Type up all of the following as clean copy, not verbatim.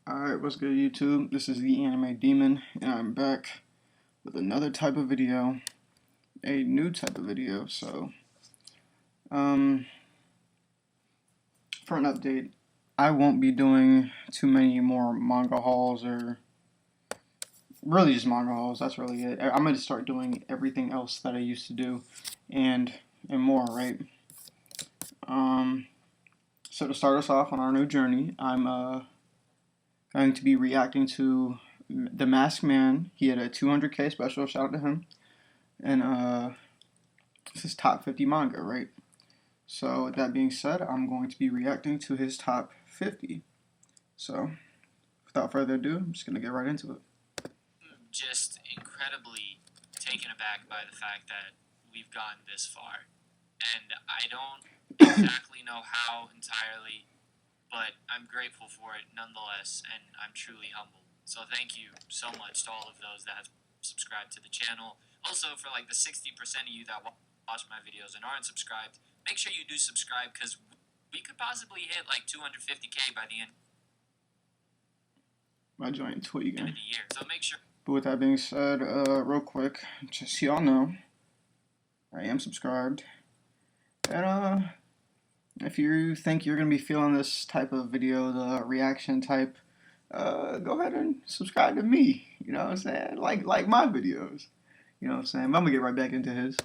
Alright, what's good YouTube? This is the Anime Demon, and I'm back with another type of video, a new type of video. So, for an update, I won't be doing too many more manga hauls, or really just manga hauls. That's really it. I'm going to start doing everything else that I used to do, and more, right? So to start us off on our new journey, I'm going to be reacting to the MaskedMan. He had a 200k special, shout out to him. And this is top 50 manga, right? So with that being said, I'm going to be reacting to his top 50. So without further ado, I'm just going to get right into it. Just incredibly taken aback by the fact that we've gotten this far. And I don't exactly know how entirely, but I'm grateful for it nonetheless, and I'm truly humbled. So thank you so much to all of those that have subscribed to the channel. Also, for like the 60% of you that watch my videos and aren't subscribed, make sure you do subscribe, because we could possibly hit like 250k by the end My joint tweaking. of the year. So make sure. But with that being said, real quick, just so y'all know, I am subscribed. And if you think you're gonna be feeling this type of video, the reaction type, go ahead and subscribe to me. You know what I'm saying? Like my videos. You know what I'm saying? But I'm gonna get right back into his.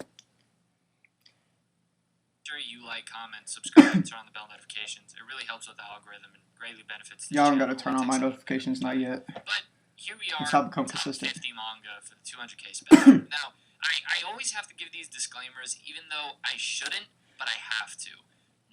Sure you like, comment, subscribe, and turn on the bell notifications. It really helps with the algorithm and greatly benefits the Y'all channel. don't gotta turn on my notifications, not yet. But here we are, That's how I become top consistent. 50 manga for the 200k special. Now, I always have to give these disclaimers, even though I shouldn't, but I have to.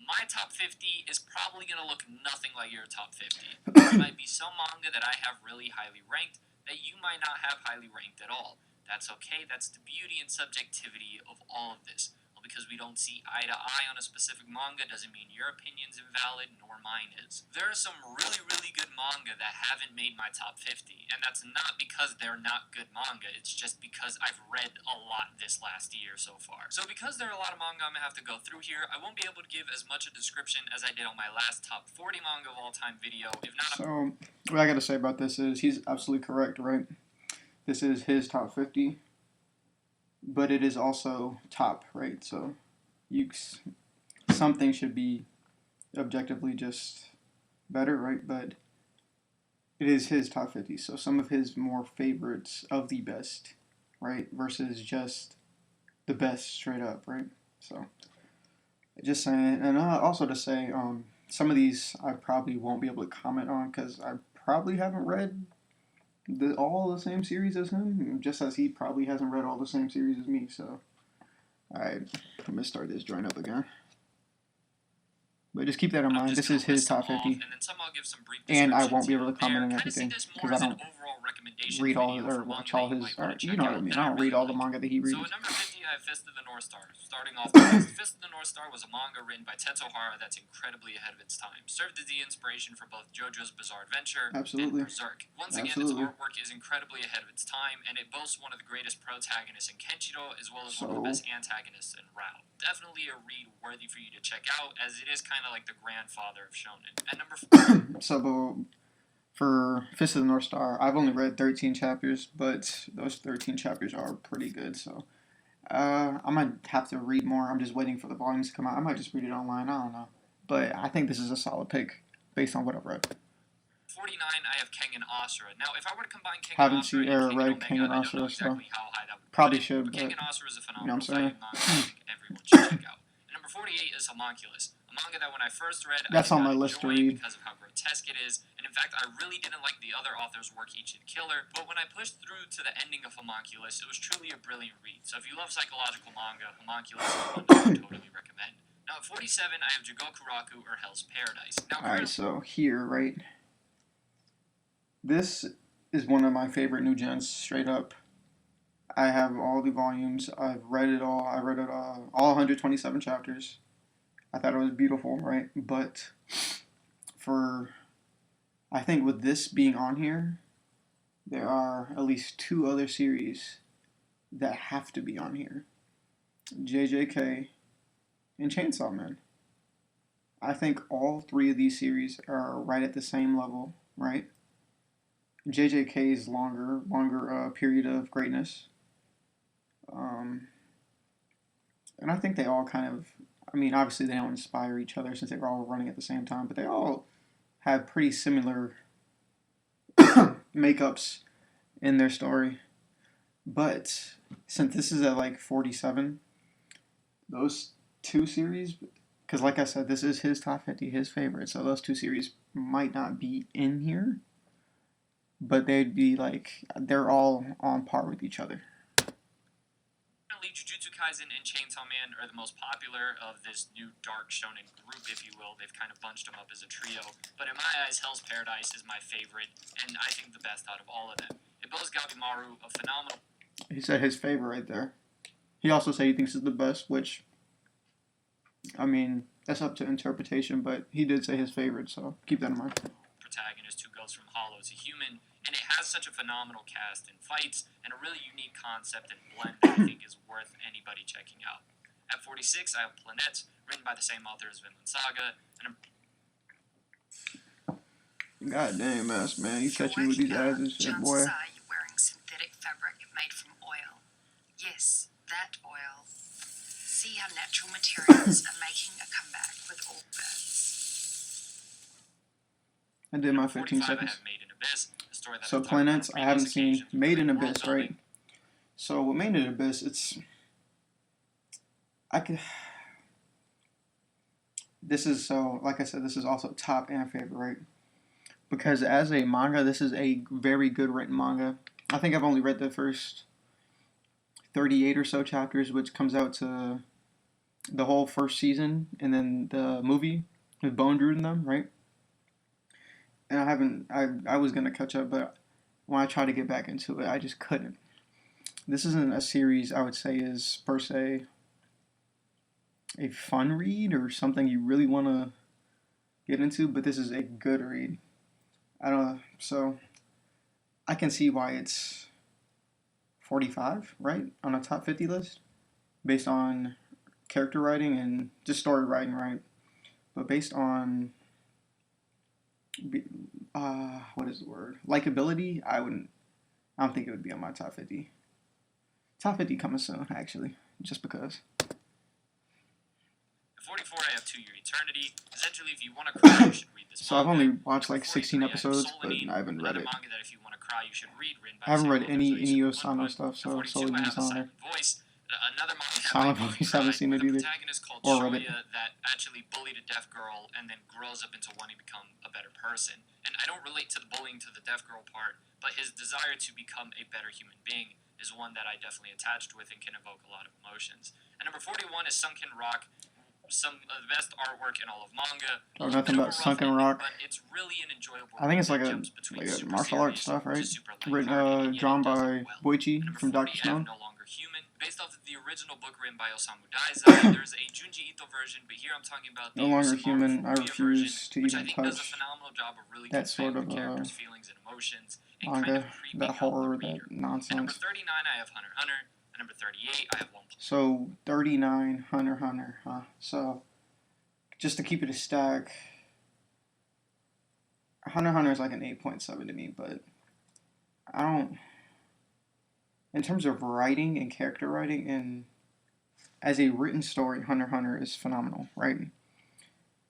My top 50 is probably going to look nothing like your top 50. There might be some manga that I have really highly ranked that you might not have highly ranked at all. That's okay. That's the beauty and subjectivity of all of this. Well, because we don't see eye to eye on a specific manga doesn't mean your opinion's invalid, nor mine is. There are some really, really good manga that haven't made my top 50, and that's not because they're not good manga. It's just because I've read a lot this last year so far. So because there are a lot of manga I'm going to have to go through here, I won't be able to give as much a description as I did on my last top 40 manga of all time video. If not, so what I gotta say about this is he's absolutely correct, right? This is his top 50, but it is also top, right? So something should be objectively just better, right? But it is his top 50, so some of his more favorites of the best, right? Versus just the best straight up, right? So just saying. And also to say, some of these I probably won't be able to comment on because I probably haven't read all the same series as him, just as he probably hasn't read all the same series as me. So, alright, I'm gonna start this joint up again. But just keep that in mind. This is his top 50, and then some I'll give some brief and I won't be descriptions able to comment on everything because I don't read all or watch all his. Or, you know what I mean? I don't read all the manga that he reads. So at number 50, I have Fist of the North Star. Starting off with Fist of the North Star was a manga written by Tetsuo Hara that's incredibly ahead of its time. Served as the inspiration for both JoJo's Bizarre Adventure Absolutely. and Berserk. Once again, its artwork is incredibly ahead of its time, and it boasts one of the greatest protagonists in Kenshiro, as well as one of the best antagonists in Rao. Definitely a read worthy for you to check out, as it is kind of like the grandfather of shonen. At number 4. So for Fist of the North Star, I've only read 13 chapters, but those 13 chapters are pretty good, so I might have to read more. I'm just waiting for the volumes to come out. I might just read it online, I don't know. But I think this is a solid pick based on what I've read. 49, I have Kengan Asura. Now, if I were to combine Kengan Asura and read Kengan Kengan Asura, I don't know exactly how high that would probably be. should, but Kengan Asura is a phenomenal manga I think everyone should check out. Number 48 is Homunculus, a manga that when I first read, that's I on my list to read because of how grotesque it is, and in fact, I really didn't like the other author's work, Ichi the Killer, but when I pushed through to the ending of Homunculus, it was truly a brilliant read. So if you love psychological manga, Homunculus is one that I would totally recommend. Now, at 47, I have Jigokuraku, or Hell's Paradise. Now, alright, so here, right? This is one of my favorite new gens, straight up. I have all the volumes. I've read it all. I read it all 127 chapters. I thought it was beautiful, right? But I think with this being on here, there are at least 2 other series that have to be on here. JJK and Chainsaw Man. I think all 3 of these series are right at the same level, right? JJK's longer period of greatness. Um, and I think they all kind of, I mean, obviously they don't inspire each other since they were all running at the same time, but they all have pretty similar makeups in their story. But since this is at like 47, those two series, because like I said, this is his top 50, his favorite, so those two series might not be in here, but they'd be like, they're all on par with each other. Jujutsu Kaisen and Chainsaw Man are the most popular of this new dark shonen group, if you will. They've kind of bunched them up as a trio. But in my eyes, Hell's Paradise is my favorite, and I think the best out of all of them. It boasts Gabimaru, a phenomenal... He said his favorite right there. He also said he thinks it's the best, which, I mean, that's up to interpretation, but he did say his favorite, so keep that in mind. Protagonist who goes from hollow to human, and it has such a phenomenal cast and fights, and a really unique concept and blend that I think is worth anybody checking out. At 46, I have Planets, written by the same author as Vinland Saga, and God damn ass, man. You catch me with these ads and shit, boy. Chances are you're wearing synthetic fabric made from oil. Yes, that oil. See how natural materials are making a comeback with all birds. I did my 15 45, seconds. I have Made in Abyss, a story that So I've talked about on Planets, I haven't previous seen. occasions. Made in Great Abyss, world right? building. So with Made in Abyss, it's... I could... This is so, like I said, this is also top and favorite, right? Because as a manga, this is a very good written manga. I think I've only read the first 38 or so chapters, which comes out to the whole first season, and then the movie with Bone Drew and them, right? And I haven't, I was going to catch up, but when I tried to get back into it, I just couldn't. This isn't a series I would say is, per se, a fun read or something you really want to get into, but this is a good read. I don't know, so I can see why it's 45, right, on a top 50 list, based on character writing and just story writing, right? But based on, what is the word? Likability, I don't think it would be on my top 50. Top 50 coming soon, actually, just because. 44, I have To Your Eternity. Essentially, if you want to cry, you should read this So I've manga. only watched like 16 episodes, but I haven't read Another it. manga that if you want to cry, you should read, written by I haven't the read same any author, so you Inio should Sano put. stuff, At so 42, solely I have based A on there. Silent Voice. Another manga that Silent might make Voice, you haven't cry, seen it with a either. protagonist called Or read it. Shoya that actually bullied a deaf girl and then grows up into wanting to become a better person. And I don't relate to the bullying to the deaf girl part, but his desire to become a better human being is one that I definitely attached with and can evoke a lot of emotions. And number 41 is Sunken Rock. Some of the best artwork in all of manga. Oh, nothing about Sunken Rock. But it's really an enjoyable. I think it's like that a jumps between super martial arts serious stuff, right? to super lighthearted, and yet Drawn it does by it well. Boichi Number from 40, Dr. I Stone. have No Longer Human, based off of the original book written by Osamu Daiza. There's a Junji Ito version, but here I'm talking about the No Longer Sumaro Human, I Furuya refuse version, to which I even think does a touch phenomenal job of really that sort conveying of the characters' feelings and emotions and manga, kind of creeping that out horror, the that reader. At number nonsense. 39, I have Hunter x Hunter. At number 38, I have One Punch. So 39, Hunter x Hunter, huh? So just to keep it a stack, Hunter x Hunter is like an 8.7 to me, but I don't. In terms of writing and character writing and as a written story, Hunter x Hunter is phenomenal, right?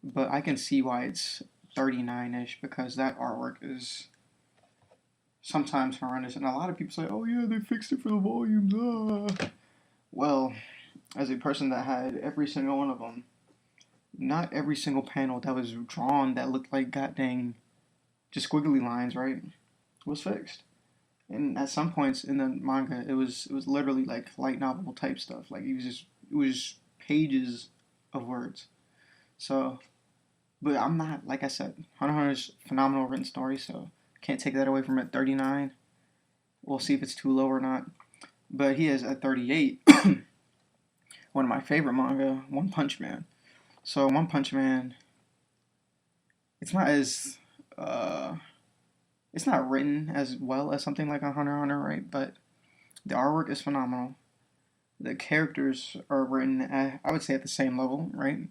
But I can see why it's 39-ish because that artwork is sometimes horrendous, and a lot of people say, "Oh yeah, they fixed it for the volumes." Ah. Well, as a person that had every single one of them, not every single panel that was drawn that looked like goddamn just squiggly lines, right, was fixed. And at some points in the manga, it was literally like light novel type stuff. Like it was pages of words. So, but I'm not, like I said, Hunter x Hunter's phenomenal written story, so can't take that away from it. 39. We'll see if it's too low or not. But he is at 38. One of my favorite manga, One Punch Man. So One Punch Man, it's not as it's not written as well as something like a Hunter x Hunter, right? But the artwork is phenomenal. The characters are written at, I would say, at the same level, right?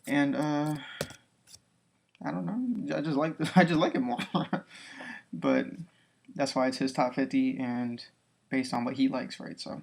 And I don't know, I just like it more. But that's why it's his top 50 and based on what he likes, right? So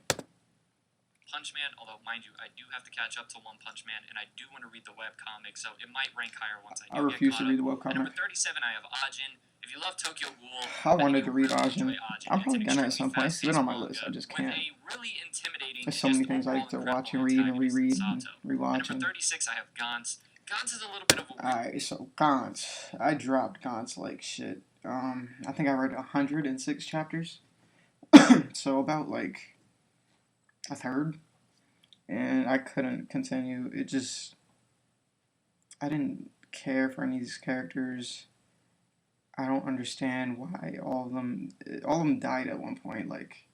Punch Man, although mind you, I do have to catch up to One Punch Man, and I do want to read the webcomic, so it might rank higher once I do refuse get to caught read the up. At number webcomic. 37, I have Ajin. If you love Tokyo Ghoul, I think wanted to you'll read really Ajin. enjoy Ajin. I'm It's probably an gonna at extremely some point. It's been fast-paced on my list. I manga just with can't. a really intimidating, There's so many just things I overall like to incredible watch and read and antagonist in reread and Sato. rewatch. At number 36, I have Gantz. Gantz is a little bit of a weird. Alright, so Gantz. I dropped Gantz like shit. I think I read 106 chapters. So about like a third. And I couldn't continue. I didn't care for any of these characters. I don't understand why all of them died at one point, like,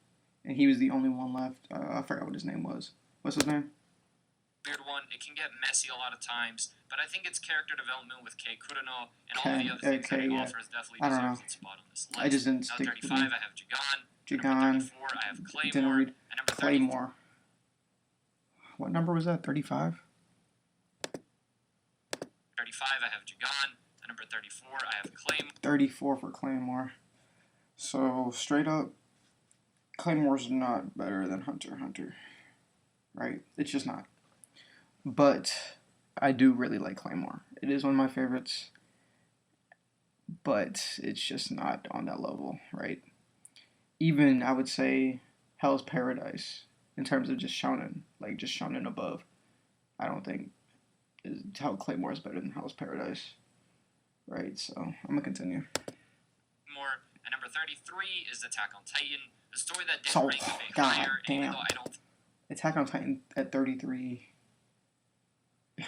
and he was the only one left. I forgot what his name was. What's his name? Weird one. It can get messy a lot of times, but I think its character development with Kei Kurano and all the other things that it offers definitely I don't deserves know. its spot on this list. I just didn't Now, stick 35, with him. I have Jigan. Jigan. Number 34, I have Didn't Claymore. read And number 30, Claymore. What number was that? 35? 35, I have Jigan. At number 34, I have Claymore. 34 for Claymore. So straight up, Claymore's not better than Hunter x Hunter, right? It's just not. But I do really like Claymore. It is one of my favorites, but it's just not on that level, right? Even I would say Hell's Paradise in terms of just shonen, like just shonen above. I don't think how Claymore is better than Hell's Paradise, right? So I'm gonna continue. More. At number 33 is Attack on Titan, a story that did rank a bit higher, even though I don't. Attack on Titan at 33.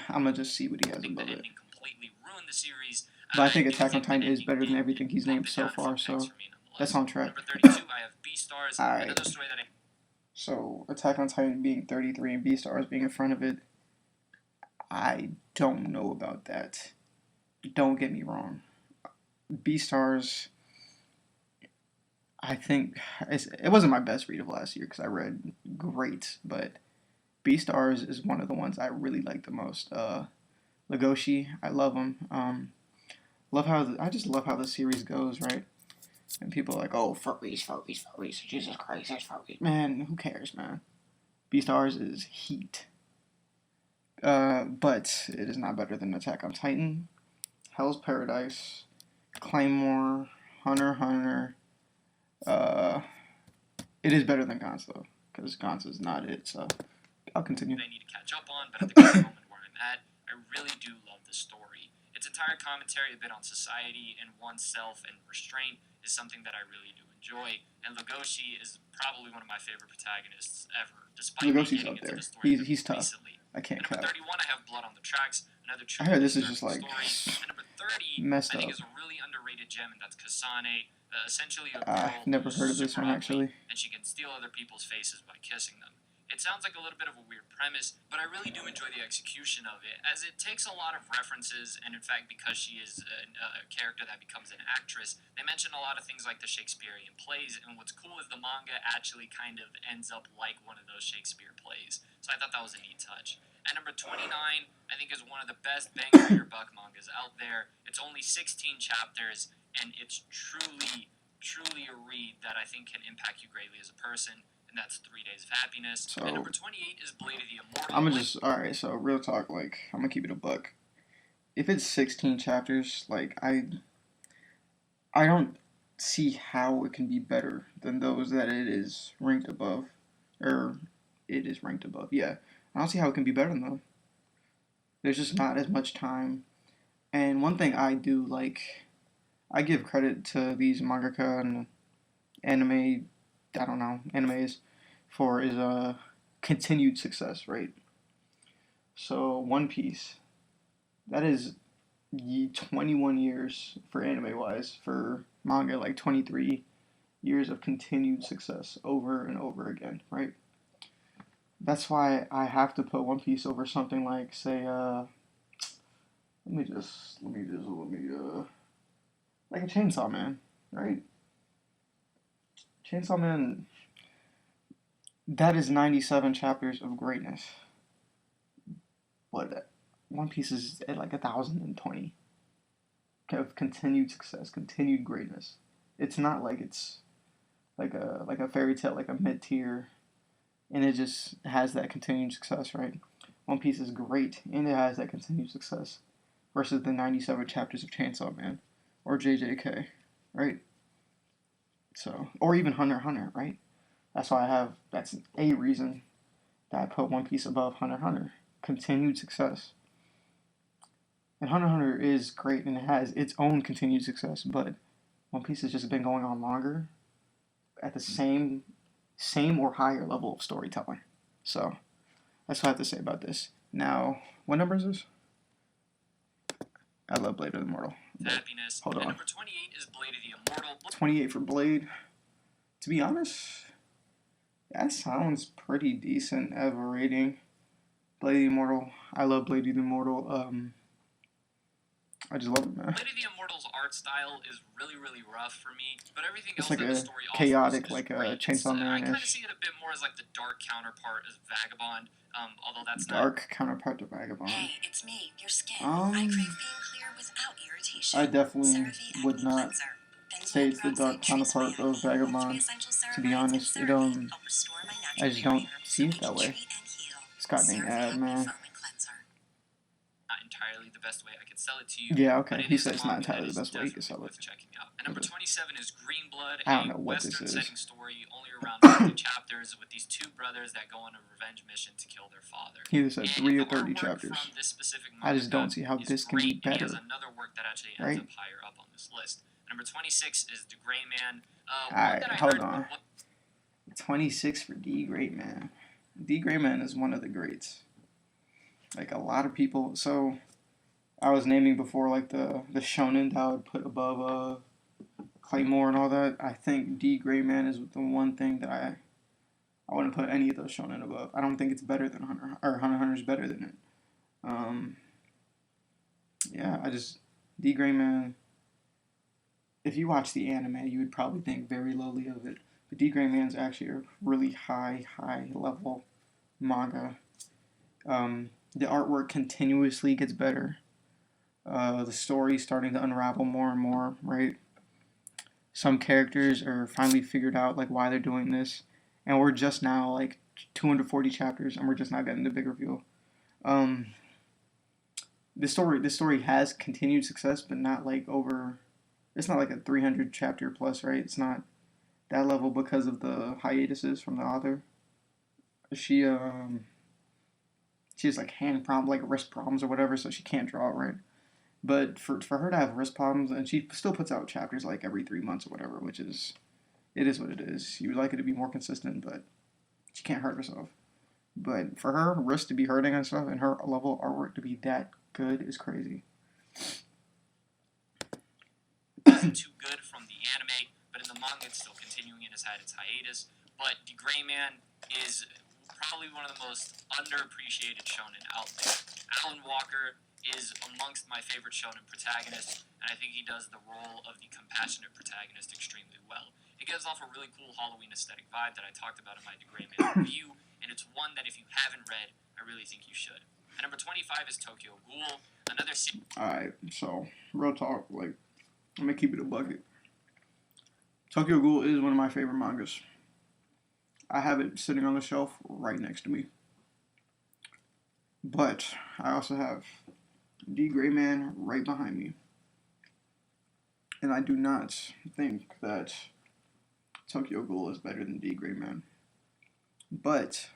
I'm gonna just see what he has think above the it. ending completely ruined the series. But I think Attack on Titan is better than everything he's named so far, so that's on track. Number 32, I have Beastars, another story that I... So Attack on Titan being 33 and Beastars being in front of it, I don't know about that. Don't get me wrong. Beastars, I think it wasn't my best read of last year because I read great, but Beastars is one of the ones I really like the most. Legoshi, I love him. I just love how the series goes, right? And people are like, oh, furries, Jesus Christ, that's furries. Man, who cares, man? Beastars is heat. But it is not better than Attack on Titan, Hell's Paradise, Claymore, Hunter x Hunter. It is better than Gantz, though, because Gantz is not it, so I'll continue. I need to catch up on, but at the current moment where I'm at, I really do love the story. Its entire commentary a bit on society and oneself and restraint is something that I really do enjoy, and Legoshi is probably one of my favorite protagonists ever, despite Legoshi's getting up into there. the story He's tough. recently. I can't At number cap. 31, I have Blood on the Tracks, another true I heard this is just story. like At number 30, messed I think up. is a really underrated gem, and that's Kasane, essentially a girl I've never who's heard of this super one, ugly, actually. and she can steal other people's faces by kissing them. It sounds like a little bit of a weird premise, but I really do enjoy the execution of it, as it takes a lot of references, and in fact, because she is a character that becomes an actress, they mention a lot of things like the Shakespearean plays, and what's cool is the manga actually kind of ends up like one of those Shakespeare plays. So I thought that was a neat touch. At number 29, I think is one of the best bang for your buck mangas out there. It's only 16 chapters, and it's truly a read that I think can impact you greatly as a person. And that's 3 Days of Happiness. So, and number 28 is Blade of the Immortal. I'm gonna just, alright, so real talk, like, I'm gonna keep it a buck. If it's 16 chapters, like, I don't see how it can be better than those that it is ranked above. Yeah. I don't see how it can be better than them. There's just not as much time. And one thing I do like, I give credit to these mangaka and animes for is continued success, right? So One Piece, that is 21 years for anime wise. For manga, like 23 years of continued success over and over again, right? That's why I have to put One Piece over something like, say, like a Chainsaw Man, right? Chainsaw Man, that is 97 chapters of greatness. What? One Piece is at like 1,020 of continued success, continued greatness. It's not like it's like a fairy tale, like a mid tier, and it just has that continued success, right? One Piece is great, and it has that continued success, versus the 97 chapters of Chainsaw Man, or JJK, right? So, or even Hunter x Hunter, right? That's why that's a reason that I put One Piece above Hunter x Hunter. Continued success. And Hunter x Hunter is great and it has its own continued success, but One Piece has just been going on longer at the same or higher level of storytelling. So that's what I have to say about this. Now, what number is this? I love Blade of the Immortal. Happiness. Hold on. And number 28 is Blade of the Immortal. 28 for Blade. To be honest, that sounds pretty decent of a rating. Blade of the Immortal. I love Blade of the Immortal. I just love it, man. Blade of the Immortal's art style is really, really rough for me, but everything It's else like that the a story chaotic, offers is like a great. Chainsaw I kind of Man-ish. see it a bit more as like the dark counterpart as Vagabond, although that's Dark counterpart to Vagabond. Hey, it's me, your skin. I crave being clear without irritation. I definitely CeraVe would Acne not Cleanser. say it's the dark counterpart of Vagabond. To be honest, I just don't see it that way. It's goddamn ad, man. not entirely the best way I could sell it to you. Yeah, but okay. it He is a said it's not manga that entirely the is best way he could definitely sell it. worth checking out. And number 27 is Green Blood, I don't a know what this Western is. setting story only around 50 chapters with these two brothers that go on a revenge mission to kill their father. He either said And 3 or the 30 artwork chapters. from this specific I just manga don't see how is this can be great, and he better. has another work that actually Right? ends up higher up on this list. Number 26 is The Gray Man. Alright, hold on. 26 for D Great Man. D Great Man is one of the greats. Like a lot of people. So I was naming before like the shonen that I would put above Claymore and all that. I think D Great Man is the one thing that I wouldn't put any of those shonen above. I don't think it's better than Hunter x Hunter's better than it. Yeah, D Great Man. If you watch the anime, you would probably think very lowly of it. But D Great Man's actually a really high level manga. The artwork continuously gets better. The story's starting to unravel more and more, right? Some characters are finally figured out like why they're doing this, and we're just now like 240 chapters, and we're just not getting the big reveal. This story has continued success, but not like over. It's not like a 300 chapter plus, right? It's not that level because of the hiatuses from the author. She has like hand problems, like wrist problems or whatever, so she can't draw, right? But for her to have wrist problems, and she still puts out chapters like every 3 months or whatever, which is, it is what it is. You would like it to be more consistent, but she can't hurt herself. But for her wrist to be hurting and stuff, and her level of artwork to be that good is crazy. Isn't too good from the anime, but in the manga it's still continuing and has had its hiatus. But The Gray Man is probably one of the most underappreciated shonen out there. Alan Walker is amongst my favorite shonen protagonists, and I think he does the role of the compassionate protagonist extremely well. It gives off a really cool Halloween aesthetic vibe that I talked about in my The Gray Man review, and it's one that if you haven't read, I really think you should. And number 25 is Tokyo Ghoul, another Alright, so, real talk, like, I'm gonna keep it a bucket. Tokyo Ghoul is one of my favorite mangas. I have it sitting on the shelf right next to me. But I also have D Gray Man right behind me. And I do not think that Tokyo Ghoul is better than D Gray Man. But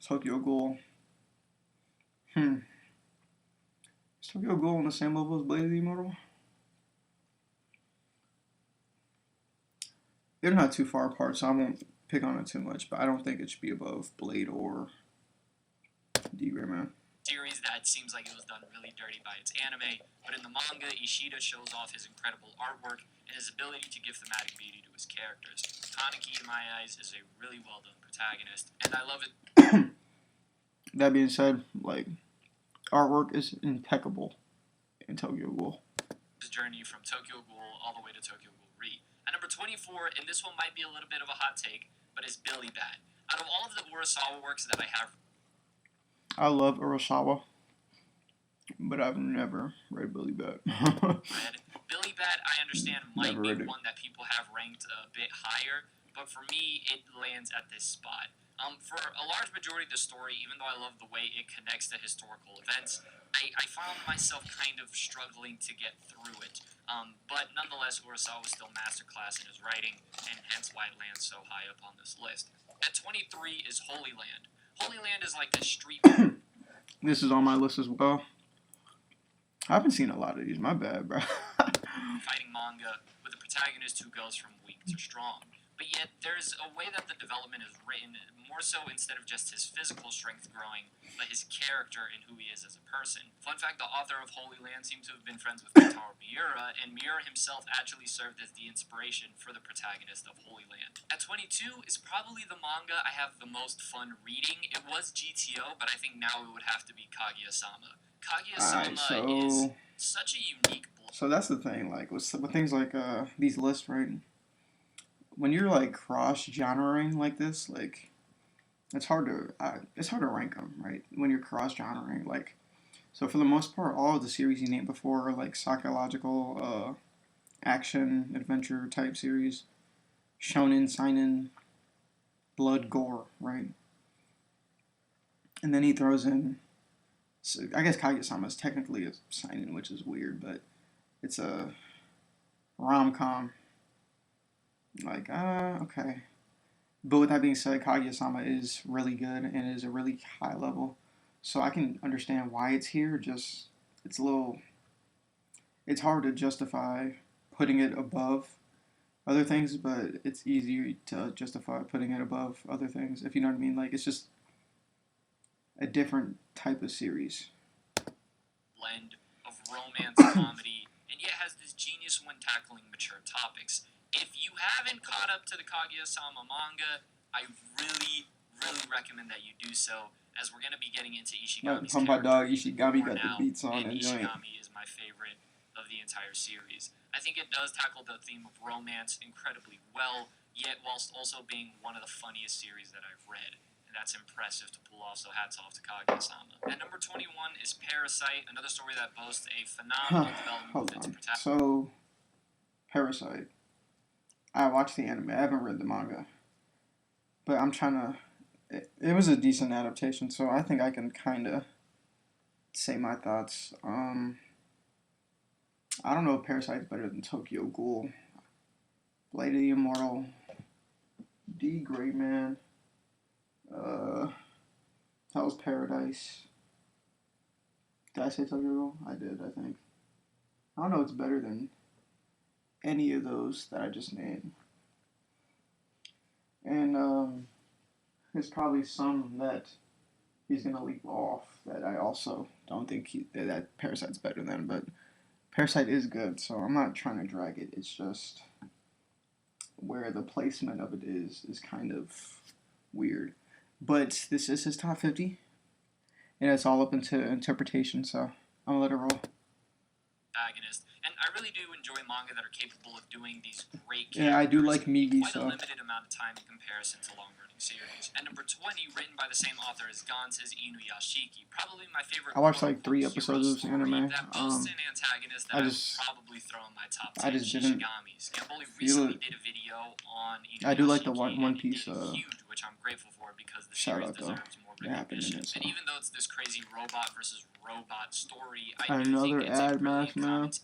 Tokyo Ghoul, is Tokyo Ghoul on the same level as Blade of the Immortal? They're not too far apart, so I won't pick on it too much, but I don't think it should be above Blade or D Gray Man. Series that seems like it was done really dirty by its anime, but in the manga, Ishida shows off his incredible artwork and his ability to give thematic beauty to his characters. Kaneki, in my eyes, is a really well-done protagonist, and I love it. That being said, like, artwork is impeccable in Tokyo Ghoul. His journey from Tokyo Ghoul all the way to Tokyo Ghoul Re. And number 24, and this one might be a little bit of a hot take, but is Billy Bat. Out of all of the Urasawa works that I have, I love Urasawa. But I've never read Billy Bat. Read Billy Bat, I understand, might Never be read it. one that people have ranked a bit higher, but for me, it lands at this spot. For a large majority of the story, even though I love the way it connects to historical events, I found myself kind of struggling to get through it. But nonetheless, Urasawa was still masterclass in his writing, and hence why it lands so high up on this list. At 23 is Holy Land. Holy Land is like this street This is on my list as well. I haven't seen a lot of these. My bad, bro. fighting manga with a protagonist who goes from weak to strong. But yet, there's a way that the development is written, more so instead of just his physical strength growing, but his character and who he is as a person. Fun fact, the author of Holy Land seemed to have been friends with Kentaro Miura, and Miura himself actually served as the inspiration for the protagonist of Holy Land. At 22 is probably the manga I have the most fun reading. It was GTO, but I think now it would have to be Kaguya-sama. Kaguya-sama is such a unique book. So that's the thing, like with things like these lists, right? When you're like cross-genreing like this, like it's hard to rank them, right? When you're cross-genreing, like so for the most part, all of the series you named before are like psychological, action adventure type series, shonen, seinen, blood, gore, right? And then he throws in, so I guess Kaguya-sama is technically a seinen, which is weird, but it's a rom-com. Like, okay. But with that being said, Kaguya-sama is really good and is a really high level. So I can understand why it's here. Just, it's hard to justify putting it above other things, but it's easier to justify putting it above other things, if you know what I mean. Like, it's just a different type of series. Blend of romance, comedy, and yet has this genius when tackling mature topics. If you haven't caught up to the Kaguya-sama manga, I really recommend that you do so, as we're going to be getting into Ishigami's My dog character Ishigami more got the now, beats on and it, joint. Ishigami is my favorite of the entire series. I think it does tackle the theme of romance incredibly well, yet whilst also being one of the funniest series that I've read. And that's impressive to pull off, so hats off to Kaguya-sama. At number 21 is Parasite, another story that boasts a phenomenal development Hold with its on. protagonist. So, Parasite. I watched the anime. I haven't read the manga. But I'm trying to... It was a decent adaptation, so I think I can kind of say my thoughts. I don't know if Parasite's better than Tokyo Ghoul. Blade of the Immortal. D. Great Man. Hell's Paradise. Did I say Tokyo Ghoul? I did, I think. I don't know if it's better than any of those that I just named. And there's probably some that he's gonna leave off that I also don't think that Parasite's better than, but Parasite is good, so I'm not trying to drag it. It's just where the placement of it is kind of weird. But this is his top 50, and it's all up into interpretation, so I'm gonna let it roll. Protagonist. And I really do enjoy manga that are capable of doing these great characters. Yeah, I do like Migi, quite so a limited amount of time in comparison to long-running series. At number 20, written by the same author as Gans, is Inuyashiki. Probably my favorite. I watched like 3 hero episodes of this story anime. that boasts an antagonist that I would probably throw in my top 10. I just didn't Shishigami's. Gamboli recently did a video on Inuyashiki. I do like the One and Piece. It did huge, which I'm grateful for because the shout series out, though. deserves more recognition. And even though it's this crazy robot versus robot story, I do think it's a brilliant comment.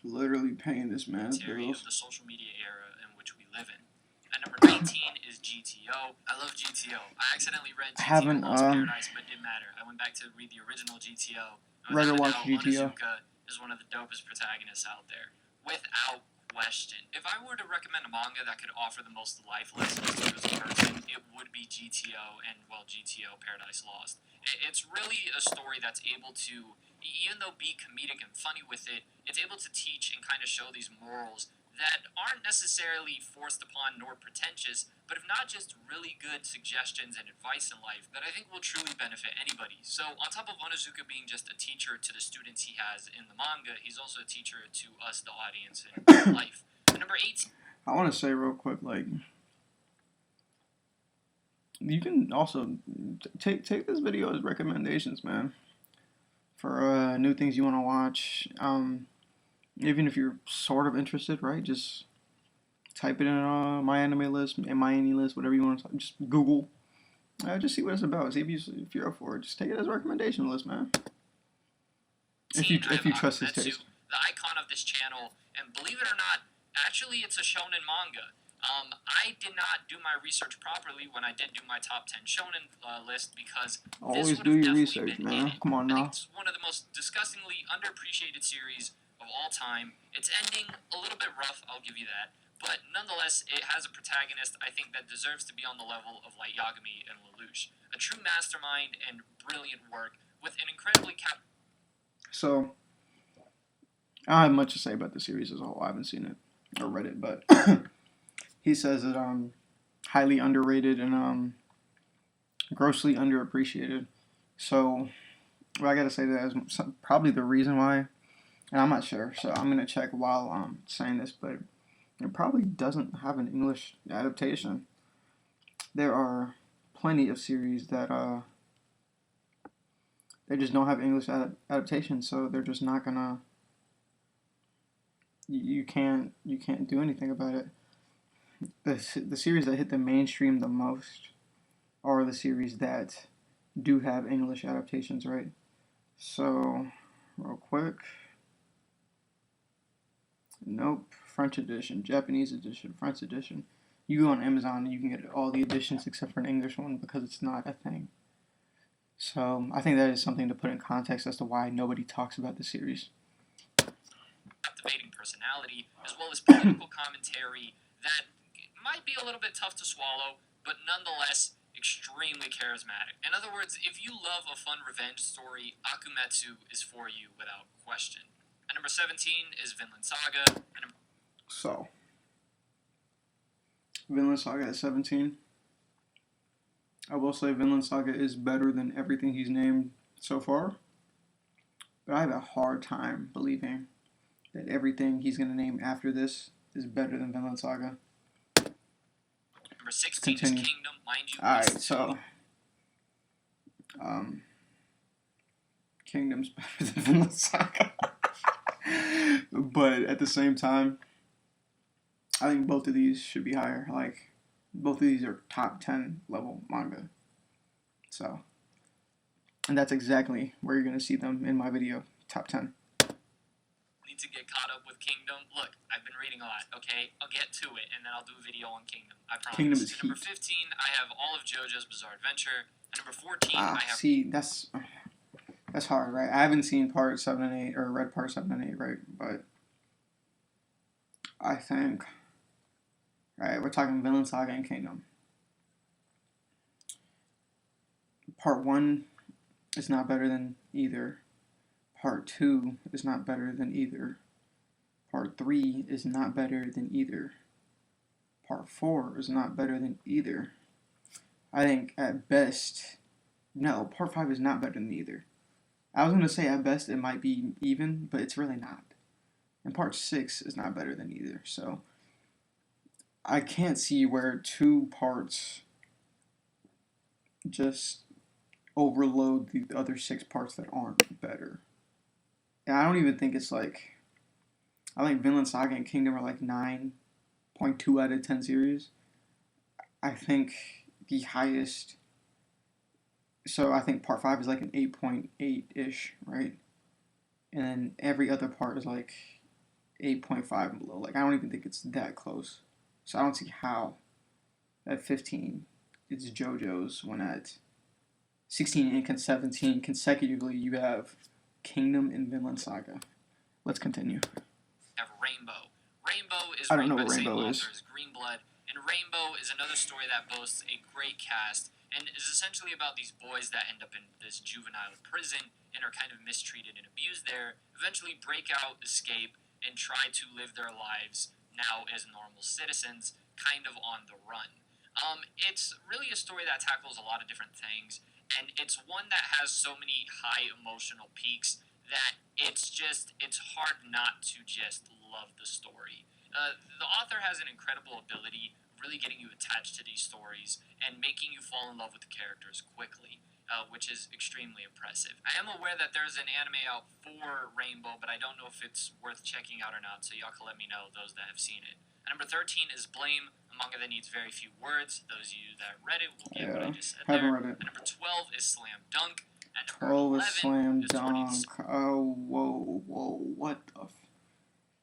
Literally paying this man's Of bills. the social media era in which we live in. At number 19 is GTO. I love GTO. I accidentally read GTO Lost Paradise, but it didn't matter. I went back to read the original GTO. Rather watch GTO. Onizuka is one of the dopest protagonists out there, without question. If I were to recommend a manga that could offer the most life lessons to you as a person, it would be GTO and, well, GTO Paradise Lost. It's really a story that's able to, even though be comedic and funny with it, it's able to teach and kind of show these morals that aren't necessarily forced upon nor pretentious, but if not just really good suggestions and advice in life that I think will truly benefit anybody. So on top of Onizuka being just a teacher to the students he has in the manga, he's also a teacher to us, the audience, in life. Number 18. I want to say real quick, like, You can also take this video as recommendations, man, for new things you want to watch. Even if you're sort of interested, right? Just type it in my anime list, my any list, whatever you want to. Just Google. Just see what it's about. See if you're up for it. Just take it as a recommendation list, man. If you trust his taste. The icon of this channel, and believe it or not, actually it's a shonen manga. I did not do my research properly when I did do my top 10 shonen list because always do your research, man. Come on now. It's one of the most disgustingly underappreciated series of all time. It's ending a little bit rough, I'll give you that. But nonetheless, it has a protagonist I think that deserves to be on the level of Light Yagami and Lelouch. A true mastermind and brilliant work with an incredibly So, I don't have much to say about the series as a whole. I haven't seen it or read it, but he says it highly underrated and grossly underappreciated. So, what I gotta say to that is probably the reason why, and I'm not sure. So I'm gonna check while saying this, but it probably doesn't have an English adaptation. There are plenty of series that they just don't have English adaptations, so they're just not gonna. You can't do anything about it. The series that hit the mainstream the most are the series that do have English adaptations, right? So, real quick. Nope. French edition, Japanese edition, French edition. You go on Amazon and you can get all the editions except for an English one because it's not a thing. So I think that is something to put in context as to why nobody talks about the series. Captivating personality, as well as political commentary that might be a little bit tough to swallow, but nonetheless extremely charismatic. In other words, if you love a fun revenge story, Akumetsu is for you without question. At number 17 is Vinland Saga. So, Vinland Saga at 17. I will say Vinland Saga is better than everything he's named so far. But I have a hard time believing that everything he's going to name after this is better than Vinland Saga. Number 16 is Kingdom, mind you. Alright, so Kingdom's better than Vinland Saga. But at the same time, I think both of these should be higher. Like, both of these are top 10 level manga. So, and that's exactly where you're going to see them in my video, top 10. Need to get caught up with Kingdom. Look, I've been reading a lot, okay? I'll get to it, and then I'll do a video on Kingdom. I promise. Kingdom is At number 15, I have all of JoJo's Bizarre Adventure. At number 14, I have... See, that's hard, right? I haven't seen part 7 and 8, or read part 7 and 8, right? But I think, right, we're talking Vinland Saga and Kingdom. Part 1 is not better than either. Part 2 is not better than either. Part 3 is not better than either. Part 4 is not better than either. I think at best, no, Part 5 is not better than either. I was going to say at best it might be even, but it's really not. And Part 6 is not better than either. So I can't see where 2 parts just overload the other 6 parts that aren't better. And I don't even think it's like, I think Vinland Saga and Kingdom are like 9.2 out of 10 series. I think the highest, so I think part 5 is like an 8.8-ish, right? And then every other part is like 8.5 and below. Like, I don't even think it's that close. So I don't see how at 15 it's JoJo's when at 16 and 17 consecutively you have Kingdom and Vinland Saga. Let's continue. Have Rainbow. Rainbow is I don't know written what by the same Rainbow is. author as Greenblood, and Rainbow is another story that boasts a great cast and is essentially about these boys that end up in this juvenile prison and are kind of mistreated and abused there, eventually break out, escape, and try to live their lives now as normal citizens, kind of on the run. It's really a story that tackles a lot of different things, and it's one that has so many high emotional peaks that it's hard not to just love the story. The author has an incredible ability of really getting you attached to these stories and making you fall in love with the characters quickly, which is extremely impressive. I am aware that there's an anime out for Rainbow, but I don't know if it's worth checking out or not, so y'all can let me know, those that have seen it. And number 13 is Blame, a manga that needs very few words. Those of you that read it will get what I just said haven't there. read it. And number 12 is Slam Dunk. And number 12 11 is Slam is 20 Dunk. Oh, whoa, what the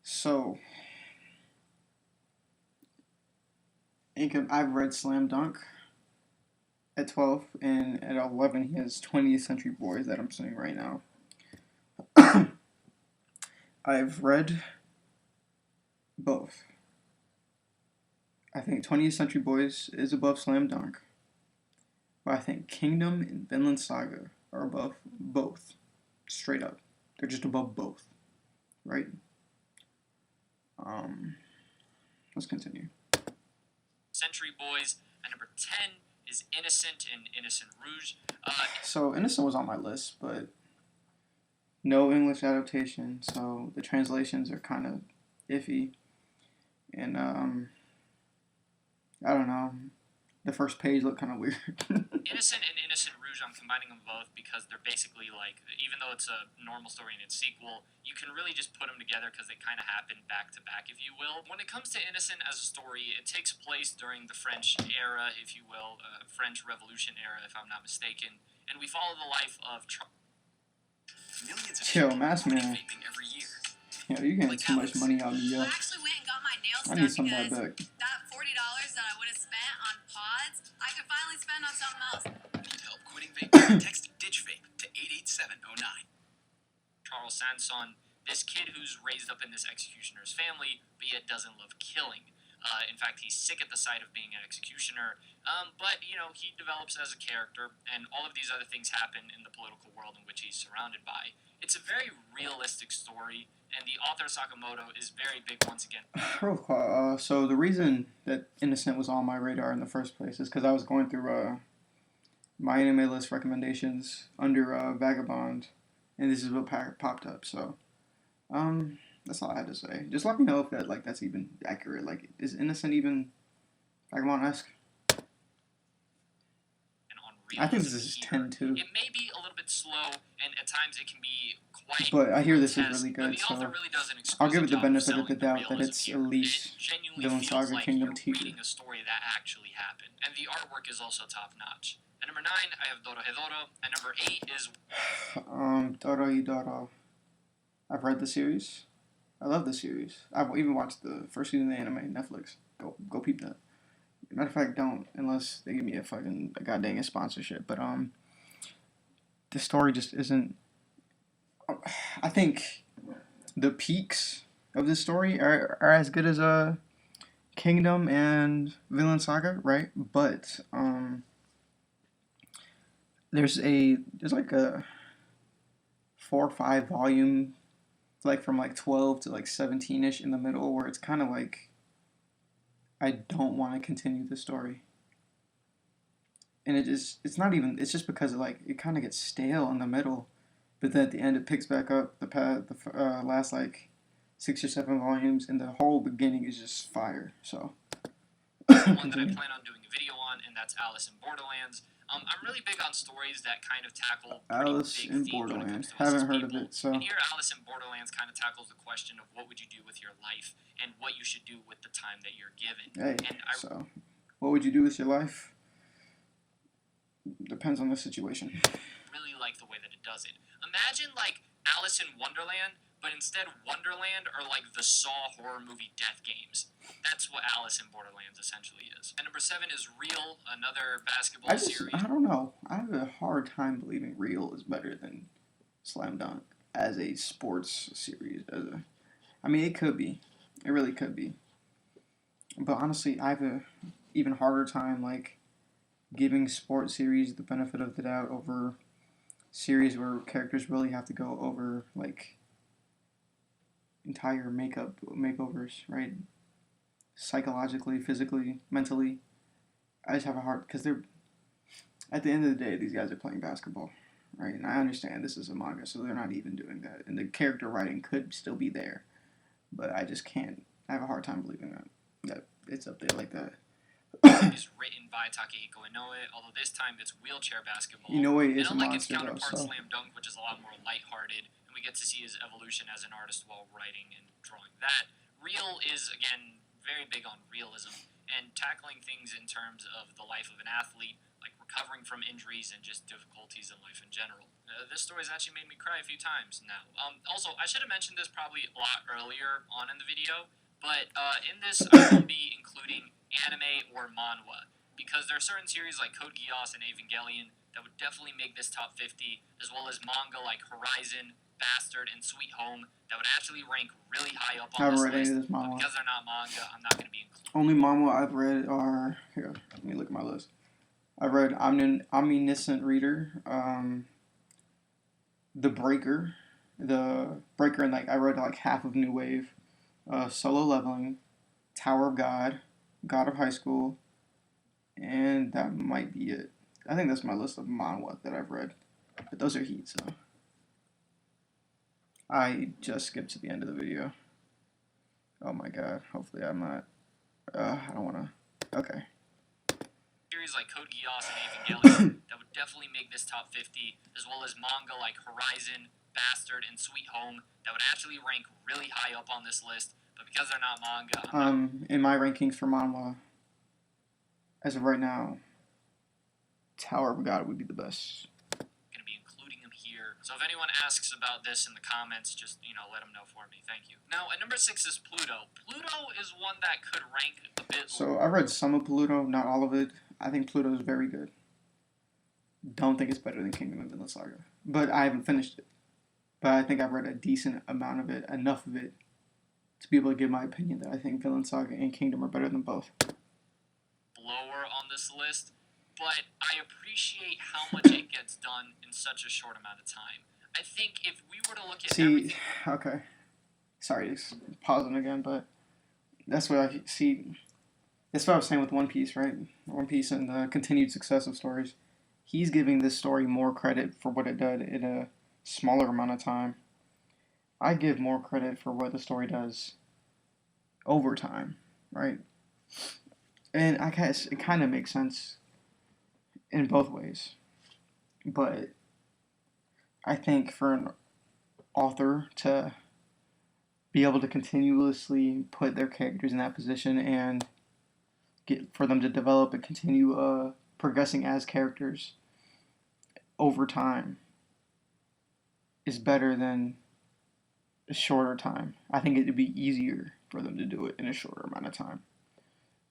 So, I've read Slam Dunk at 12, and at 11 he has 20th Century Boys that I'm seeing right now. I've read both. I think 20th Century Boys is above Slam Dunk, but I think Kingdom and Vinland Saga are above both. Straight up. They're just above both. Right? Let's continue. Century Boys, and number 10 is Innocent and Innocent Rouge. So Innocent was on my list, but no English adaptation, so the translations are kind of iffy. And I don't know. The first page looked kind of weird. Innocent and Innocent Rouge, I'm combining them both because they're basically like, even though it's a normal story and it's sequel, you can really just put them together because they kind of happen back to back, if you will. When it comes to Innocent as a story, it takes place during the French era, if you will, French Revolution era, if I'm not mistaken, and we follow the life of millions of Yo, MaskedMans. vaping every year. Yo, you're getting too much money out of me, yo. I actually went and got my nails I done need some of that because back. that $40 that I would have spent on pods, I could finally spend on something else. Need help quitting vaping? Text DitchVape to 88709. Charles Sanson, this kid who's raised up in this executioner's family, but yet doesn't love killing. In fact, he's sick at the sight of being an executioner, but, you know, he develops as a character, and all of these other things happen in the political world in which he's surrounded by. It's a very realistic story, and the author Sakamoto is very big once again. So the reason that Innocent was on my radar in the first place is because I was going through my anime list recommendations under Vagabond, and this is what popped up. So, that's all I had to say. Just let me know if that's even accurate. Like, is Innocent even Vagabond-esque? I think this is 10 too. It may be a little bit slow, and at times it can be quite. But I hear this is really good, the author so really does an I'll give it the exquisite job benefit of selling the doubt that realism it's here. at least It genuinely Vinland feels Saga like Kingdom you're Teacher. reading a story that actually happened, and the artwork is also top notch. At number 9, I have Dorohedoro, and number 8 is Dorohedoro. I've read the series. I love the series. I've even watched the first season of the anime, Netflix. Go peep that. Matter of fact, don't, unless they give me a goddamn sponsorship. But the story just isn't. I think the peaks of the story are as good as Kingdom and Vinland Saga, right? But there's like a 4 or 5 volume, like from like 12 to like 17ish in the middle, where it's kind of like I don't want to continue the story. And it's just because it kind of gets stale in the middle, but then at the end it picks back up the last like 6 or 7 volumes, and the whole beginning is just fire. So one that I plan on doing a video on, and that's Alice in Borderlands. I'm really big on stories that kind of tackle Alice in Borderlands. Haven't heard of it. So and here, Alice in Borderlands kind of tackles the question of what would you do with your life and what you should do with the time that you're given. So what would you do with your life? Depends on the situation. Really like the way that it does it. Imagine like Alice in Wonderland, but instead Wonderland are like the Saw horror movie death games. That's what Alice in Borderlands essentially is. And number 7 is Real, another basketball series. I don't know. I have a hard time believing Real is better than Slam Dunk as a sports series. I mean, it could be. It really could be. But honestly, I have a even harder time giving sports series the benefit of the doubt over series where characters really have to go over entire makeovers, right? Psychologically, physically, mentally. I just have a hard, because they're, at the end of the day, these guys are playing basketball, right? And I understand this is a manga, so they're not even doing that. And the character writing could still be there, but I just can't. I have a hard time believing that it's up there like that. is written by Takehiko Inoue, although this time it's wheelchair basketball. Inoue is and a unlike its monster, though, counterpart so. Slam Dunk, which is a lot more lighthearted, and we get to see his evolution as an artist while writing and drawing that, Real is, again, very big on realism and tackling things in terms of the life of an athlete, like recovering from injuries and just difficulties in life in general. This story has actually made me cry a few times now. Also, I should have mentioned this probably a lot earlier on in the video, but in this I will be including anime or manhwa, because there are certain series like Code Geass and Evangelion that would definitely make this top 50, as well as manga like Horizon, Bastard, and Sweet Home that would actually rank really high up I on haven't this read any list, of this but manhwa. because they're not manga, I'm not going to be including. Only manhwa I've read are here. Let me look at my list. I read Omniscient Reader, The Breaker, and like I read like half of New Wave, Solo Leveling, Tower of God, God of High School, and that might be it. I think that's my list of manhwa that I've read, but those are heat. So I just skipped to the end of the video. Oh my god! Hopefully I'm not. I don't wanna. Okay. Series like Code Geass and Evangelion that would definitely make this top 50, as well as manga like Horizon, Bastard, and Sweet Home that would actually rank really high up on this list, but because they're not manga, in my rankings for manhwa, as of right now, Tower of God would be the best. going to be including them here. So if anyone asks about this in the comments, just, let them know for me. Thank you. Now, at number 6 is Pluto. Pluto is one that could rank a bit. So I read some of Pluto, not all of it. I think Pluto is very good. Don't think it's better than Kingdom of Vinland Saga, but I haven't finished it. But I think I've read a decent amount of it, enough of it, to be able to give my opinion that I think Vinland Saga and Kingdom are better than both. Lower on this list, but I appreciate how much it gets done in such a short amount of time. I think if we were to look at everything... Okay. Sorry, just pausing again, but that's what I see. That's what I was saying with One Piece, right? One Piece and the continued success of stories. He's giving this story more credit for what it did in a smaller amount of time. I give more credit for what the story does over time, right? And I guess it kind of makes sense in both ways. But I think for an author to be able to continuously put their characters in that position and for them to develop and continue progressing as characters over time is better than a shorter time. I think it would be easier for them to do it in a shorter amount of time.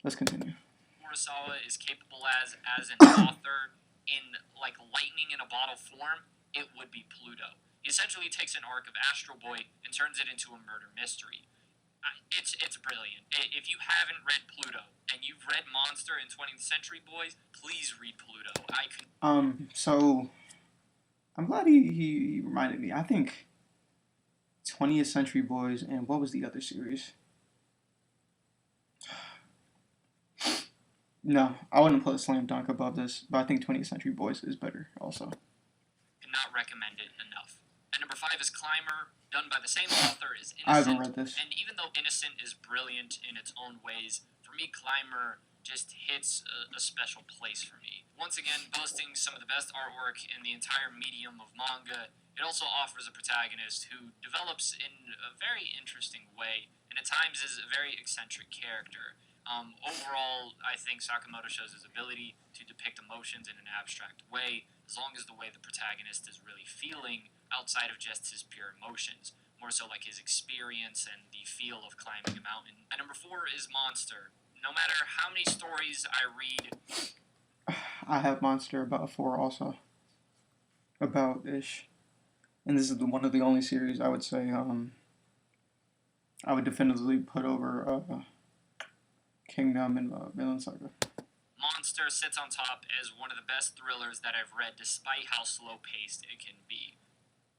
Let's continue. Kurosawa is capable as an author in like lightning in a bottle form, it would be Pluto. He essentially takes an arc of Astro Boy and turns it into a murder mystery. It's brilliant. If you haven't read Pluto and you've read Monster and 20th Century Boys, please read Pluto. So I'm glad he reminded me. I think 20th Century Boys and what was the other series? No, I wouldn't put Slam Dunk above this, but I think 20th Century Boys is better also. Cannot recommend it enough. At number 5 is Claymore, done by the same author as Innocent. I haven't read this. And even though Innocent is brilliant in its own ways, for me, Claymore just hits a special place for me. Once again, boasting some of the best artwork in the entire medium of manga, it also offers a protagonist who develops in a very interesting way, and at times is a very eccentric character. Overall, I think Sakamoto shows his ability to depict emotions in an abstract way, as long as the way the protagonist is really feeling outside of just his pure emotions, more so like his experience and the feel of climbing a mountain. At number 4 is Monster. No matter how many stories I read... I have Monster about 4 also. About-ish. And this is one of the only series I would say I would definitively put over Kingdom and Vinland Saga. Monster sits on top as one of the best thrillers that I've read, despite how slow-paced it can be.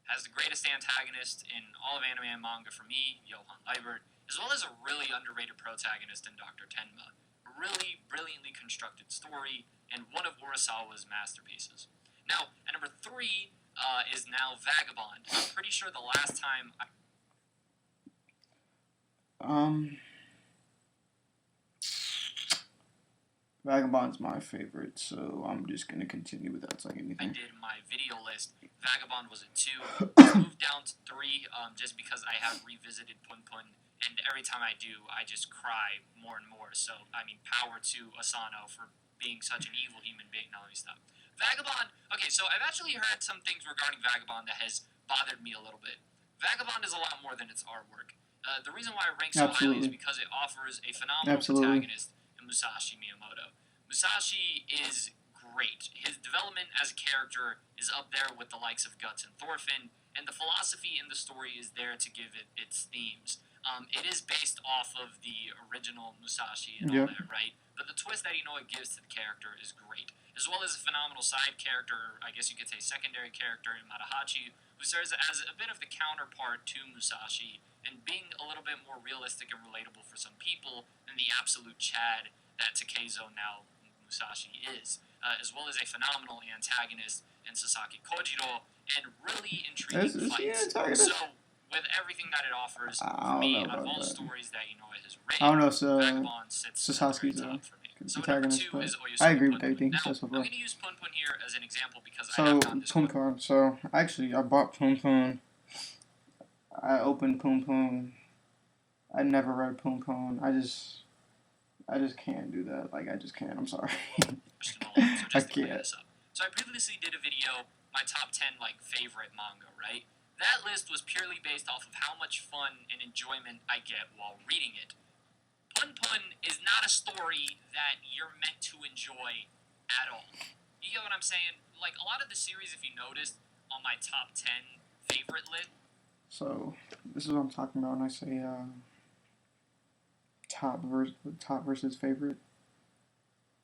Has the greatest antagonist in all of anime and manga for me, Johann Leibert, as well as a really underrated protagonist in Dr. Tenma. A really brilliantly constructed story, and one of Urasawa's masterpieces. Now, at number 3 is now Vagabond. I'm pretty sure the last time Vagabond's my favorite, so I'm just gonna continue without saying I anything. did my video list. Vagabond was a 2. It's moved down to 3 just because I have revisited Pun Pun, and every time I do, I just cry more and more. So, I mean, power to Asano for being such an evil human being. Now, let me stop. Vagabond, okay, so I've actually heard some things regarding Vagabond that has bothered me a little bit. Vagabond is a lot more than its artwork. The reason why it ranks so highly is Absolutely. because it offers a phenomenal Absolutely. protagonist in Musashi Miyamoto. Musashi is great. His development as a character is up there with the likes of Guts and Thorfinn, and the philosophy in the story is there to give it its themes. It is based off of the original Musashi and all Yep. that, right? But the twist that it gives to the character is great, as well as a phenomenal side character, or I guess you could say secondary character in Matahachi, who serves as a bit of the counterpart to Musashi, and being a little bit more realistic and relatable for some people than the absolute Chad that Takezo, now Musashi, is, as well as a phenomenal antagonist in Sasaki Kojiro, and really intriguing Is he an fights. antagonist? So, with everything that it offers, I for don't me, know out of about all the that. stories that it has I don't rated, know, so Vagabond sits at the very Sasasuke's a top for me. So number antagonist, 2 but is Oyasumi I agree with Pun Pun. everything he Now, said so I'm far. going to use Pun Pun here as an example because I So, have gotten this Pum quote. Pum. So, actually, I bought Pum Pum. I opened Pum Pum. I never read Pum Pum. I just can't do that. Like, I just can't. I'm sorry. Question alone, so I just to clear can't. this up. So I previously did a video, my top 10 favorite manga, right? That list was purely based off of how much fun and enjoyment I get while reading it. Pun Pun is not a story that you're meant to enjoy at all. You get what I'm saying? Like a lot of the series, if you noticed, on my top 10 favorite list. So, this is what I'm talking about when I say top versus favorite.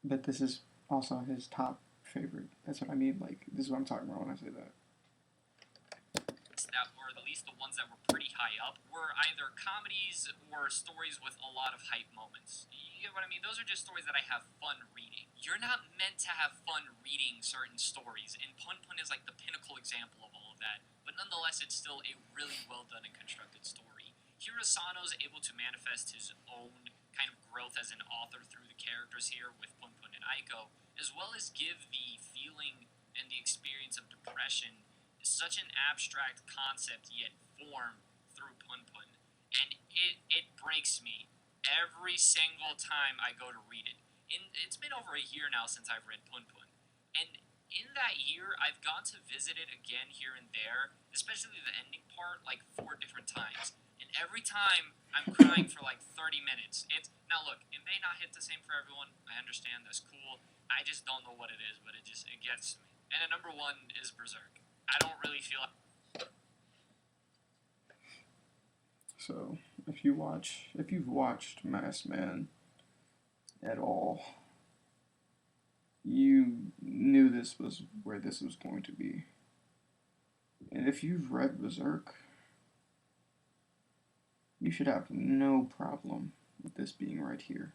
But this is also his top favorite. That's what I mean. Like, this is what I'm talking about when I say that. That were at least the ones that were pretty high up were either comedies or stories with a lot of hype moments. You get what I mean? Those are just stories that I have fun reading. You're not meant to have fun reading certain stories, and Pun Pun is like the pinnacle example of all of that. But nonetheless, it's still a really well done and constructed story. Here, Asano's able to manifest his own kind of growth as an author through the characters here with Pun Pun and Aiko, as well as give the feeling and the experience of depression such an abstract concept yet form through Pun Pun, and it breaks me every single time I go to read it. And it's been over a year now since I've read Pun Pun, and in that year I've gone to visit it again here and there, especially the ending part, like 4 different times. And every time I'm crying for like 30 minutes. It's now look, it may not hit the same for everyone. I understand, that's cool. I just don't know what it is, but it gets to me. And the number 1 is Berserk. I don't really feel like. So, if you've watched Masked Man at all, you knew this was where this was going to be. And if you've read Berserk, you should have no problem with this being right here.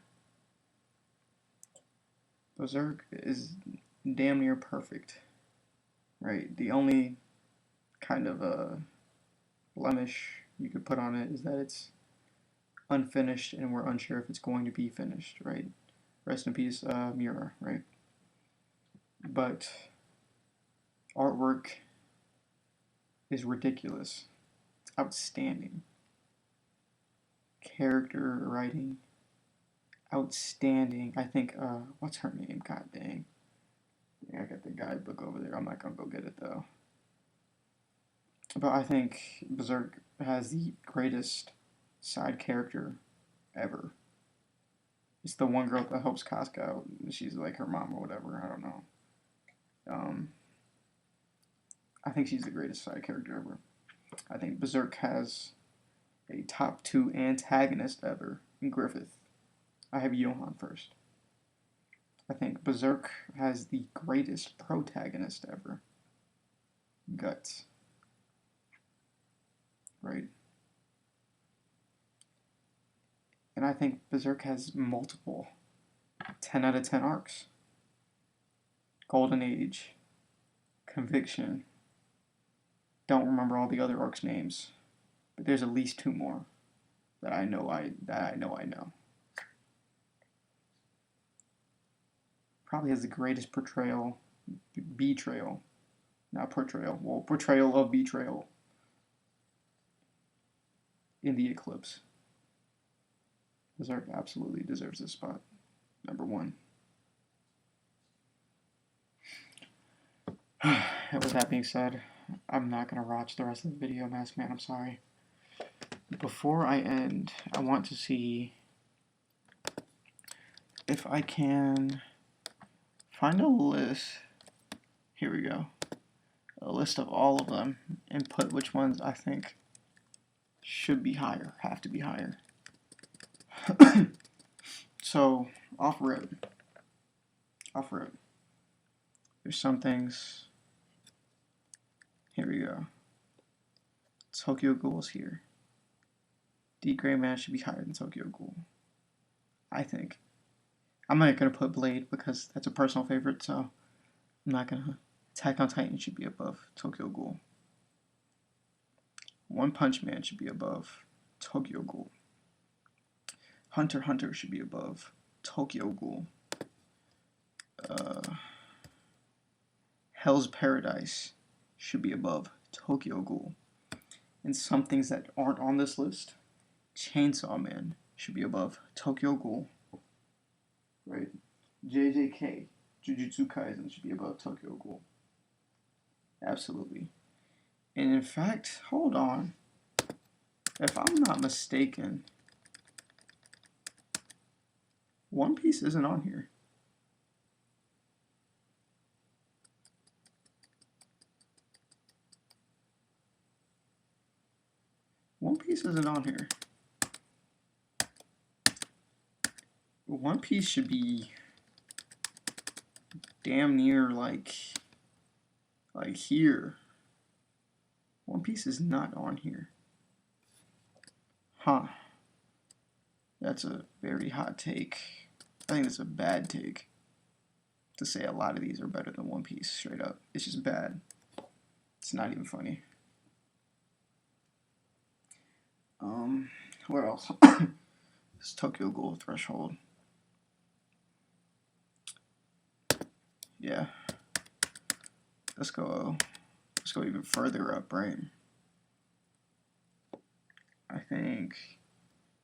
Berserk is damn near perfect, right? The only kind of blemish you could put on it is that it's unfinished and we're unsure if it's going to be finished, right? Rest in peace, Mura, right? But artwork is ridiculous. It's outstanding. Character writing, outstanding. I think, what's her name? God dang. I got the guidebook over there. I'm not gonna go get it though. But I think Berserk has the greatest side character ever. It's the one girl that helps Casca out. She's like her mom or whatever. I don't know. I think she's the greatest side character ever. I think Berserk has a top 2 antagonist ever in Griffith. I have Johan first. I think Berserk has the greatest protagonist ever. Guts. Right? And I think Berserk has multiple 10 out of 10 arcs. Golden Age. Conviction. Don't remember all the other arcs' names. But there's at least 2 more that I know I know. probably has the greatest portrayal of betrayal in the Eclipse. Berserk absolutely deserves this spot. Number 1. With that being said, I'm not going to watch the rest of the video, MaskedMan, I'm sorry. Before I end, I want to see if I can find a list. Here we go. A list of all of them and put which ones I think should be higher, have to be higher. So, off rip. There's some things. Here we go. Tokyo Ghoul's here. D Gray Man should be higher than Tokyo Ghoul, I think. I'm not gonna put Blade because that's a personal favorite, so I'm not gonna. Attack on Titan should be above Tokyo Ghoul. One Punch Man should be above Tokyo Ghoul. Hunter x Hunter should be above Tokyo Ghoul. Hell's Paradise should be above Tokyo Ghoul. And some things that aren't on this list, Chainsaw Man should be above Tokyo Ghoul. Right? JJK, Jujutsu Kaisen should be above Tokyo Ghoul. Absolutely. And in fact, hold on. If I'm not mistaken, One Piece isn't on here. One Piece isn't on here. One Piece should be damn near like here. One Piece is not on here. Huh. That's a very hot take. I think it's a bad take to say a lot of these are better than One Piece, straight up. It's just bad. It's not even funny. Where else? It's Tokyo Ghoul Threshold. Yeah. Let's go even further up, right? I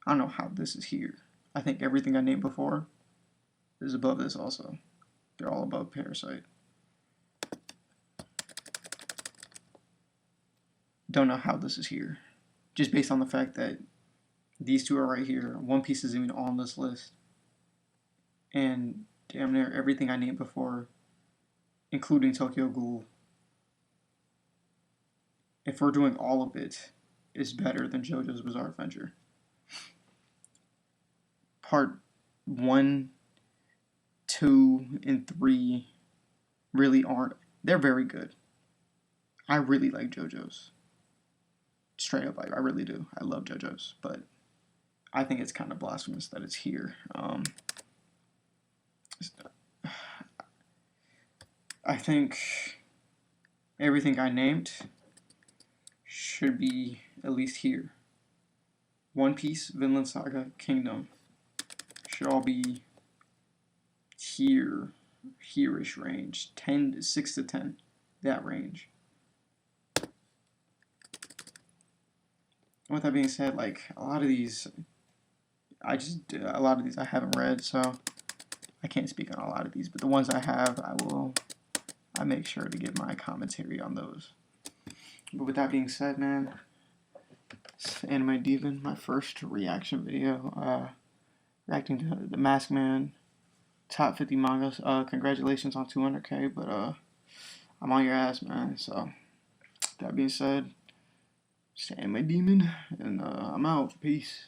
don't know how this is here. I think everything I named before is above this also. They're all above Parasite. Don't know how this is here. Just based on the fact that these two are right here. One Piece isn't even on this list. And damn near everything I named before, including Tokyo Ghoul, if we're doing all of it, is better than JoJo's Bizarre Adventure. Part 1, 2, and 3 really aren't. They're very good. I really like JoJo's. Straight up, I really do. I love JoJo's, but I think it's kind of blasphemous that it's here. I think everything I named should be at least here. One Piece, Vinland Saga, Kingdom should all be here-ish range. 6 to 10, that range. With that being said, like a lot of these I haven't read, so I can't speak on a lot of these, but the ones I have, I make sure to give my commentary on those. But with that being said, man, it's Anime Demon, my first reaction video, reacting to the MaskedMan top 50 mangas. Congratulations on 200K, but I'm on your ass, man. So that being said, it's Anime Demon, and I'm out. Peace.